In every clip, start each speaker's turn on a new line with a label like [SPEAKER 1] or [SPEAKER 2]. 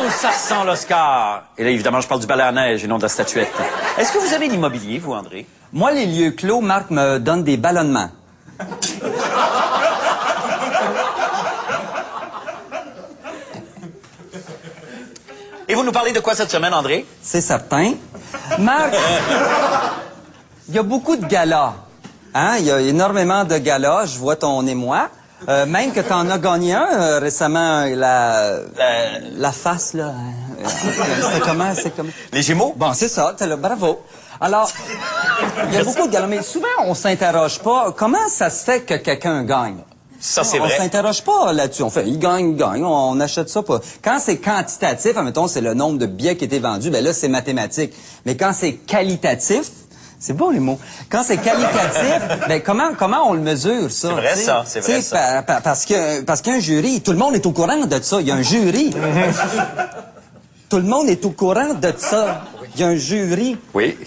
[SPEAKER 1] ça sent l'Oscar! Et là, évidemment, je parle du balai à neige et non de la statuette. Est-ce que vous avez l'immobilier, vous, André?
[SPEAKER 2] Moi, les lieux clos, Marc, me donnent des ballonnements.
[SPEAKER 1] Et vous nous parlez de quoi cette semaine, André?
[SPEAKER 2] C'est certain. Marc, il y a beaucoup de galas. Hein? Il y a énormément de galas. Je vois ton émoi. Même que t'en as gagné un récemment, la face, là. C'était comment?
[SPEAKER 1] Les Gémeaux?
[SPEAKER 2] Bon, c'est ça. Bravo. Alors, il y a beaucoup de galas. Mais souvent, on s'interroge pas. Comment ça se fait que quelqu'un gagne?
[SPEAKER 1] Ça, c'est vrai.
[SPEAKER 2] On s'interroge pas là-dessus. On fait, il gagne. On achète ça pas. Quand c'est quantitatif, admettons, c'est le nombre de billets qui étaient vendus, ben là, c'est mathématique. Mais quand c'est qualitatif, c'est beau les mots. Quand c'est qualitatif, ben comment on le mesure ça?
[SPEAKER 1] C'est vrai ça, c'est vrai ça.
[SPEAKER 2] Parce qu'un jury, tout le monde est au courant de ça. Il y a un jury. Tout le monde est au courant de ça. Il y a un jury.
[SPEAKER 1] Oui.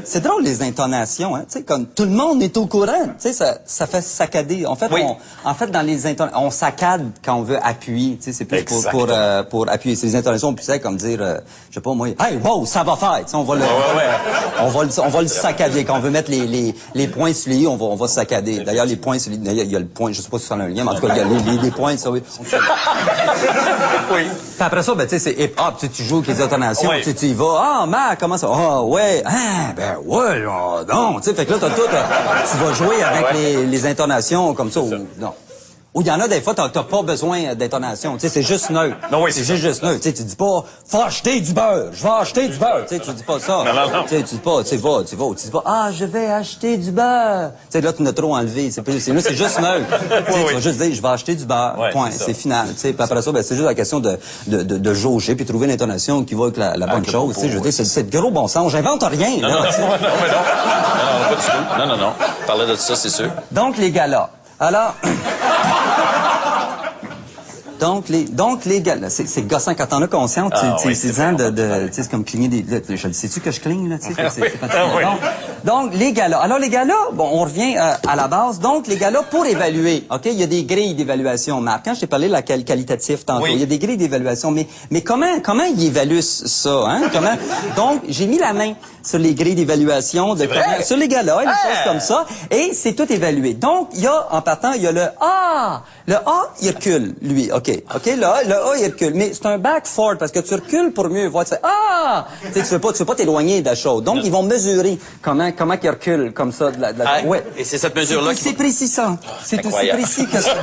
[SPEAKER 2] C'est drôle, les intonations, hein. Tu sais, comme tout le monde est au courant. Tu sais, ça fait saccader. En fait,
[SPEAKER 1] oui.
[SPEAKER 2] Dans les intonations, on saccade quand on veut appuyer. Tu sais, c'est plus pour appuyer. C'est les intonations, puis c'est comme dire, je sais pas moi, hey, wow, ça va faire. Tu sais, on va le saccader. Quand on veut mettre les points sur les i, on va saccader. D'ailleurs, les points sur les i, il y a le point, je sais pas si ça a un lien, mais en tout cas, il y a les points, ça, oui.
[SPEAKER 1] Oui.
[SPEAKER 2] Puis après ça, ben, tu sais, c'est hip-hop, tu joues avec les intonations,
[SPEAKER 1] oui.
[SPEAKER 2] tu y vas, ah, Marc, comment ça? Ah, ouais, ah, ben, ouais, non, tu sais, fait que là, tu vas jouer avec les intonations comme ça, ou, non. Ou il y en a des fois, t'as pas besoin d'intonation, tu sais, c'est juste neutre.
[SPEAKER 1] Non, oui,
[SPEAKER 2] c'est juste neutre, tu sais, tu dis pas, faut acheter du beurre, je vais acheter du beurre, tu sais, tu dis pas ça.
[SPEAKER 1] Non.
[SPEAKER 2] Tu sais, tu dis pas, tu dis pas, ah, je vais acheter du beurre. Tu sais, là, tu n'as trop enlevé, c'est juste neutre. Tu vas juste dire, je vais acheter du beurre, point, c'est final, tu sais, puis après ça, ben, c'est juste la question de jauger, puis trouver l'intonation qui va avec la bonne chose, tu sais, je veux dire, c'est de gros bon sens, j'invente rien, là.
[SPEAKER 1] Non, pas du tout. Non. Parler de ça, c'est sûr.
[SPEAKER 2] Donc, les galas. Alors... Donc les gars, là, c'est gossant quand t'en as conscience, c'est comme cligner des, là, sais-tu que je cligne, là, tu sais, c'est donc, les gars-là. Alors, les gars-là, bon, on revient à la base. Donc, les gars-là, pour évaluer, OK, il y a des grilles d'évaluation, Marc. Quand je t'ai parlé de la qualitatif tantôt, il y a des grilles d'évaluation, mais comment ils évaluent ça, hein? Donc, j'ai mis la main sur les grilles d'évaluation sur les gars-là, des choses comme ça, et c'est tout évalué. Donc, il y a, en partant, il y a le A. Le A, il recule, lui, OK, là, le A, il recule. Mais c'est un back forward, parce que tu recules pour mieux voir, tu sais, tu veux pas t'éloigner de la chose. Donc, ils vont mesurer comment il recule, comme ça, de la ouais.
[SPEAKER 1] Et c'est cette mesure-là
[SPEAKER 2] C'est précis, ça. C'est aussi précis que ça.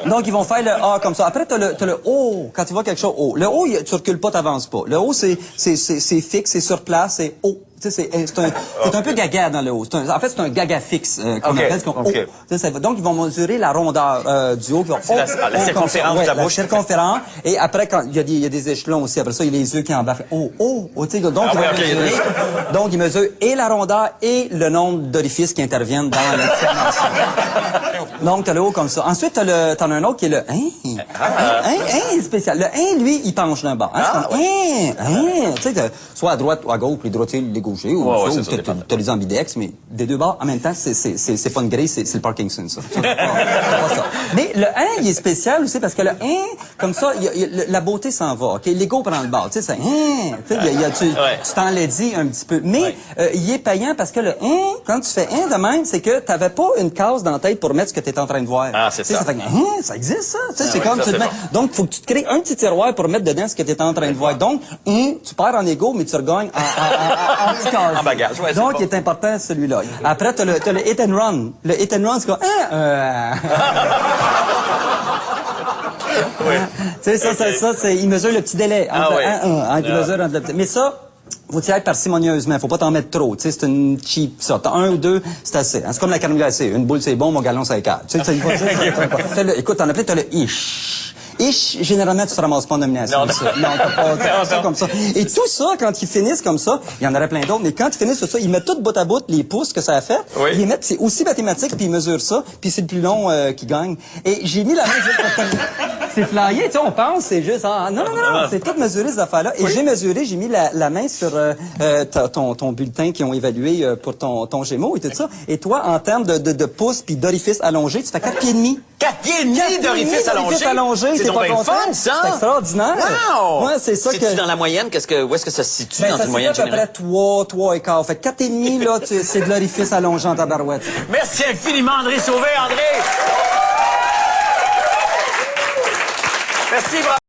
[SPEAKER 2] Donc, ils vont faire le A comme ça. Après, t'as le O, quand tu vois quelque chose, O. Le O, tu recules pas, t'avances pas. Le O, c'est fixe, c'est sur place, c'est O. Tu sais, c'est un peu gaga dans le haut. En fait, c'est un gaga fixe qu'on appelle. Donc, ils vont mesurer la rondeur du haut.
[SPEAKER 1] La circonférence de la bouche.
[SPEAKER 2] La circonférence. Et après, quand il y a des échelons aussi. Après ça, il y a les yeux qui embarquent. Tu sais, donc, ils vont mesurer. Donc, ils mesurent et la rondeur et le nombre d'orifices qui interviennent dans la circonférence. Donc, t'as le haut comme ça. Ensuite, t'en as un autre qui est le spécial. Le lui, il penche d'un bord. Tu sais, soit à droite ou à gauche, puis droitier, les gauchers, ou t'as les ambidex, mais des deux bords, en même temps, c'est pas une grille, c'est le Parkinson, ça. Mais le il est spécial aussi, parce que le comme ça, la beauté s'en va, OK? L'ego prend le bord, tu sais, c'est tu t'en l'as dit un petit peu. Mais, il est payant parce que le quand tu fais de même, c'est que t'avais pas une case dans la tête pour mettre ce que t'es en train de voir.
[SPEAKER 1] Ah, c'est ça.
[SPEAKER 2] Ça fait que, ça existe, ça. C'est comme tu te mets. Donc, faut que tu te crées un petit tiroir pour mettre dedans ce que t'es en train de voir. Donc, tu perds en ego, mais tu regagnes en petit casier.
[SPEAKER 1] En bagage, ouais,
[SPEAKER 2] donc, il est important, celui-là. Après, t'as le hit and run. Le hit and run, c'est quoi? Tu sais, ça, il mesure le petit délai. Mais ça, faut y aller parcimonieusement. Faut pas t'en mettre trop. Tu sais, c'est une cheap, ça. T'as un ou deux, c'est assez. Hein? C'est comme la crème glacée. Une boule, c'est bon, mon galon, c'est écart. Tu sais, écoute, t'en as plein, t'as le ish. Ish, généralement, tu te ramasses pas en nomination. Non, t'as pas comme ça. Et tout ça, quand ils finissent comme ça, il y en aurait plein d'autres, mais quand ils finissent sur ça, ils mettent tout bout à bout les pouces que ça a fait. Oui. Ils mettent, c'est aussi mathématique, puis ils mesurent ça, puis c'est le plus long qui gagne. Et j'ai mis la main juste pour c'est flyé, tu sais, on pense, c'est juste, non, c'est tout mesuré, ces affaires-là. Et j'ai mesuré, j'ai mis la main sur ton bulletin qu'ils ont évalué pour ton Gémeaux et tout ça. Et toi, en termes de pouces puis d'orifice allongé, tu fais 4 pieds et demi.
[SPEAKER 1] 4 pieds et demi d'orifice allongé?
[SPEAKER 2] C'est
[SPEAKER 1] donc
[SPEAKER 2] pas
[SPEAKER 1] bien
[SPEAKER 2] content?
[SPEAKER 1] fun, ça!
[SPEAKER 2] C'est extraordinaire!
[SPEAKER 1] Wow!
[SPEAKER 2] Ouais, c'est ça que...
[SPEAKER 1] C'est-tu dans la moyenne? Où est-ce que ça se situe dans une moyenne
[SPEAKER 2] générale? Ça se situe à peu près 3 et quart. Fait 4 et demi, là, c'est de l'orifice allongé en tabarouette.
[SPEAKER 1] Merci infiniment, André Sauvé. André! Merci, bravo.